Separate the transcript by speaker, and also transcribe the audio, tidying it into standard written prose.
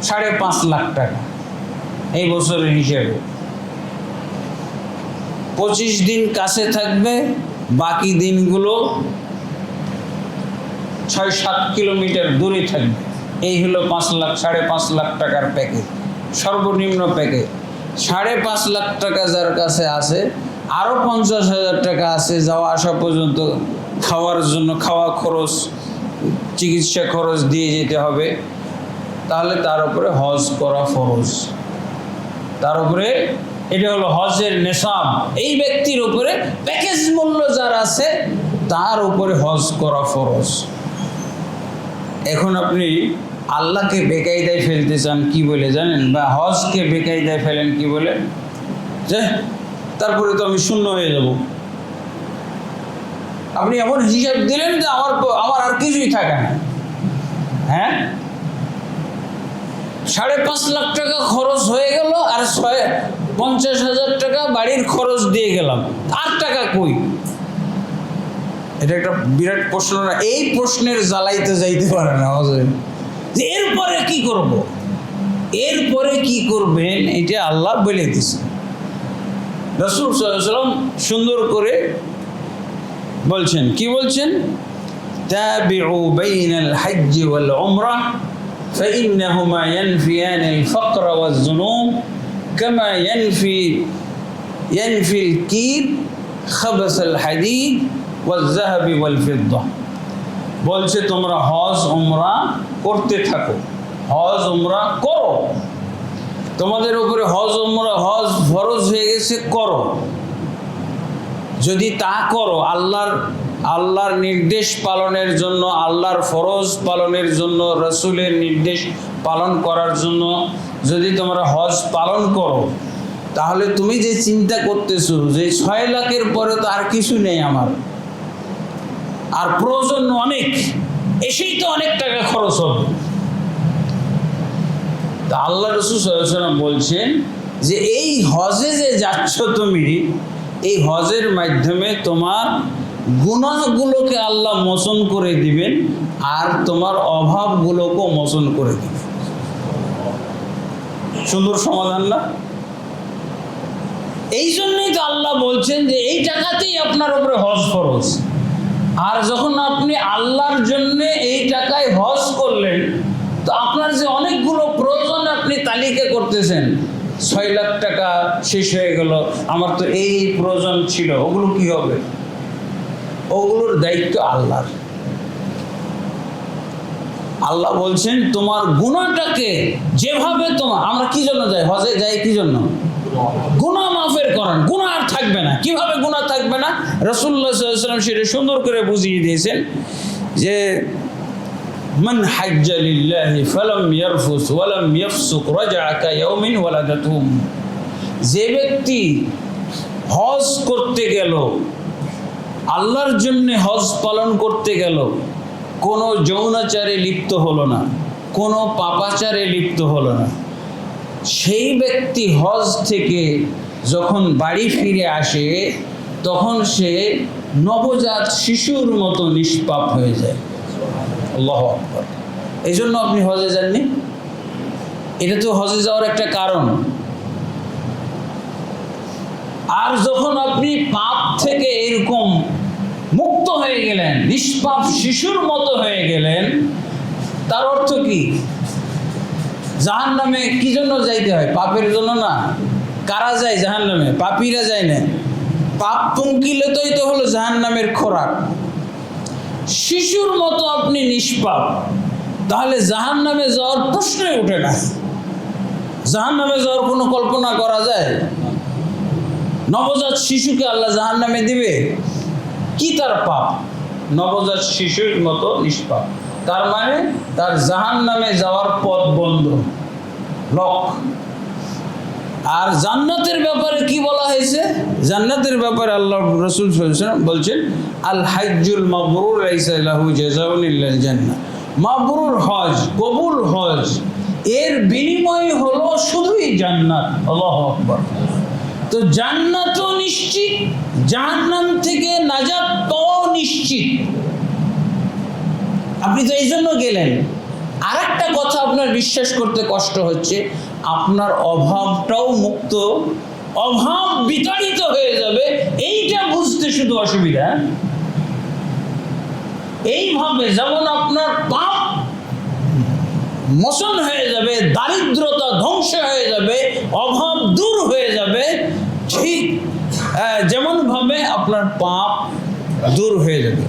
Speaker 1: 5.5 লাখ টাকা এই বছরের হিসেবে। 25 দিন কাছে থাকবে, বাকি দিনগুলো 6-7 কিলোমিটার দূরে থাকবে। এই হলো 5.5 লাখ টাকার প্যাকেজ, সর্বনিম্ন প্যাকেজ। 5.5 লাখ টাকা যার কাছে আছে, আরও 50,000 টাকা আছে যাওয়া আসা পর্যন্ত, খাওয়ার জন্য, খাওয়া খরচ, চিকিৎসা খরচ দিয়ে যেতে হবে, তাহলে তার উপরে হজ করা ফরজ। তার উপরে এটা হলো হজের নেশাব। এই ব্যক্তির উপরে প্যাকেজ মূল্য যার আছে তার উপরে হজ করা ফরজ। এখন আপনি আল্লাহকে বেকায়দায় ফেলতে চান কি বলে জানেন, বা হজকে বেকায়দায় ফেলেন কি বলে, যে তারপরে তো আমি শূন্য হয়ে যাব। আপনি এমন হিসাব দিলেন যে আমার আর কিছুই থাকে না। হ্যাঁ, 5.5 লাখ টাকা খরচ হয়ে গেল, আর 50,000 টাকা বাড়ির খরচ দিয়ে গেলাম, আর টাকা কই? এটা একটা বিরাট প্রশ্ন না? এই প্রশ্নের জ্বালাইতে যাইতে পারে না যে এরপরে কি করব, এরপরে কি করবেন, এটা আল্লাহ বলে দিছে। রাসূল সাল্লাল্লাহু আলাইহি ওয়াসাল্লাম সুন্দর করে বলছেন, কি বলছেন? তাবিউ বাইনাল হজ্জ ওয়াল উমরাহ فإنهما ينفيان الفقر والذنوب كما ينفي الكير خبث الحديد والذهب والفضة। বলছে তোমরা হজ উমরা করতে থাকো, হজ উমরা করো, তোমাদের উপরে হজ ফরজ হয়ে গেছে, করো। যদি তা করো, আল্লাহর নির্দেশ পালনের জন্য, আল্লাহর ফরজ পালনের জন্য, রাসূলের নির্দেশ পালন করার জন্য যদি তোমরা হজ পালন করো, তাহলে তুমি যে চিন্তা করতেছো যে 6 লাখের পরে তো আর কিছু নেই আমার, আর প্রয়োজন অনেক, এসেই তো অনেক টাকা খরচ হবে। তা আল্লাহ রাসূল সাল্লাল্লাহু আলাইহি ওয়াসাল্লাম বলছেন যে এই হজে যে যাচ্ছ তুমি, এই হজের মাধ্যমে তোমার গুনাহগুলোকে আল্লাহ মোচন করে দিবেন, আর তোমার অভাবগুলোকেও মোচন করে দিবেন। সুন্দর সমাধান না? এই জন্যই তো আল্লাহ বলছেন যে এই টাকাতেই আপনার উপরে হজ ফরজ। আর যখন আপনি আল্লাহর জন্য এই টাকায় হজ করলেন, তো আপনার যে অনেকগুলো প্রয়োজন আপনি তালিকা করতেছেন, 6 লাখ টাকা শেষ হয়ে গেল, আমার তো এই প্রয়োজন ছিল, ওগুলো কি হবে? ওগুলোর দায়িত্ব আল্লাহর। আল্লাহ বলছেন তোমার গুনাহটাকে যেভাবে আমরা কি জন্য যাই হজে, যাই কি জন্য? গুনাহ মাফের করেন, গুনাহ আর থাকবে না। কিভাবে গুনাহ থাকবে না? রাসূলুল্লাহ সাল্লাল্লাহু আলাইহি ওয়াসাল্লাম সেটা সুন্দর করে বুঝিয়ে দিয়েছেন যে মান হাজ্জা লিল্লাহি ফালাম ইয়ারফুস ওয়ালাম ইয়াফসুক রাজা কায়াউমিন ওয়ালাদাতহু। যে ব্যক্তি হজ করতে গেল, আল্লাহর জন্য হজ পালন করতে গেল, কোনো যৌনাচারে লিপ্ত হলো না, কোনো পাপাচারে লিপ্ত হলো না, সেই ব্যক্তি হজ থেকে যখন বাড়ি ফিরে আসে, তখন সে নবজাত শিশুর মতো নিষ্পাপ হয়ে যায়। আল্লাহু আকবার। এই জন্য আপনি হজে যাননি, এটা তো হজে যাওয়ার একটা কারণ। আর যখন আপনি পাপ থেকে এরকম মুক্ত হয়ে গেলেন, নিষ্পাপ শিশুর মতো হয়ে গেলেন, তার অর্থ কি? জাহান্নামে কি জন্য যাইতে হয়? পাপের জন্য না। কারা যায় জাহান্নামে? পাপীরা যায় না। পাপ পঙ্কিলতাই তো হলো জাহান্নামের খোরাক। শিশুর মতো আপনি নিষ্পাপ, তাহলে জাহান্নামে যাওয়ার প্রশ্নই ওঠে না। জাহান্নামে যাওয়ার কোনো কল্পনা করা যায়? নবজাত শিশুকে আল্লাহ জাহান্নামে দিবে? কি তার পাপ? নবজাত শিশুর মতো নিষ্পাপ, তার মানে তার জাহান্নামে যাওয়ার পথ বন্ধ, লক। আর জান্নাতের ব্যাপারে কি বলা হয়েছে? জান্নাতের ব্যাপারে আল্লাহ রাসূল সাল্লাল্লাহু আলাইহি ওয়াসাল্লাম বলছেন, আল হাজ্জুল মাবরুর লাইসা লাহু জাযাউন ইল্লাল জান্নাহ। মাবরুর হজ, কবুল হজ, এর বিনিময় হলো শুধুই জান্নাত। আল্লাহু আকবার। তো জান্নাতও নিশ্চিত, জাহান্নাম থেকে নাজাত পাওয়াও নিশ্চিত। আপনি তো এই জন্য গেলেন, আরেকটা কথা আপনার বিশ্বাস করতে কষ্ট হচ্ছে, আপনার অভাবটাও মুক্ত, অভাব বিতাড়িত হয়ে যাবে, এইটা বুঝতে শুধু অসুবিধা। এইভাবে যেমন আপনার পাপ মোচন হয়ে যাবে, দারিদ্রতা ধ্বংস হয়ে যাবে, অভাব দূর হয়ে যাবে, ঠিক যেমন ভাবে আপনার পাপ দূর হয়ে যাবে।